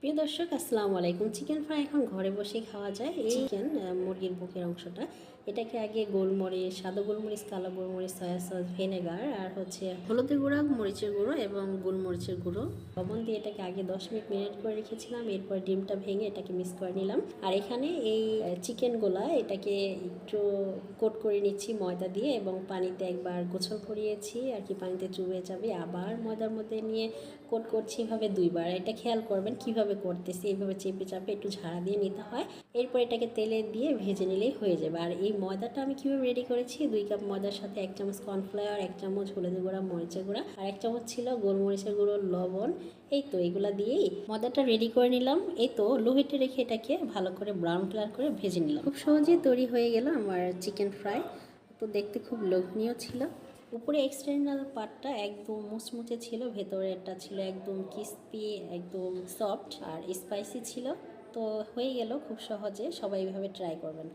প্রিয় দর্শক, আসসালামু আলাইকুম। চিকেন ফ্রাই এখন ঘরে বসেই খাওয়া যায়। এই চিকেন মুরগির বুকের অংশটা, এটাকে আগে গোলমরিচ, সাদা গোলমরিচ, কালো গোলমরিচ, সয়া সস, ভিনেগার আর হলুদের গুঁড়া, মরিচের গুঁড়ো এবং গোলমরিচের গুঁড়ো, লবণ দিয়ে এটাকে আগে 10 মিনিট মেরিনেট করে রেখেছিলাম। এরপর ডিমটা ভেঙে এটাকে মিক্স করে নিলাম। আর এখানে এই চিকেনগুলা এটাকে একটু কোট করে নিচ্ছি ময়দা দিয়ে এবং পানিতে একবার গোসল করিয়েছি আর কি, পানিতে চুবে যাবে। আবার ময়দার মধ্যে নিয়ে কোট করছি এভাবে 2 বার। এটা খেয়াল করবেন কিভাবে করতেছি, এইভাবে চেপে চাপে একটু ঝাড়া দিয়ে নিতে হয়। এরপর এটাকে তেলে দিয়ে ভেজে নিলেই হয়ে যাবে। আর এই ময়দাটা আমি কিভাবে রেডি করেছি, 2 কাপ ময়দার সাথে 1 চামচ কর্নফ্লাওয়ার, 1 চামচ হলুদের গুঁড়া, মরিচের গুঁড়া আর 1 চামচ ছিল গোলমরিচের গুঁড়ো, লবণ। এই তো এগুলা দিয়েই ময়দাটা রেডি করে নিলাম। এই তো লো হিটে রেখে এটাকে ভালো করে ব্রাউন কালার করে ভেজে নিলাম। খুব সহজেই তৈরি হয়ে গেল আমার চিকেন ফ্রাই। তো দেখতে খুব লোভনীয় ছিল। উপরে এক্সটার্নাল পার্টটা একদম মুচমুচে ছিল, ভেতরেরটা ছিল একদম ক্রিস্পি, একদম সফট আর স্পাইসি ছিল। তো হয়ে গেল খুব সহজে। সবাই এভাবে ট্রাই করবেন।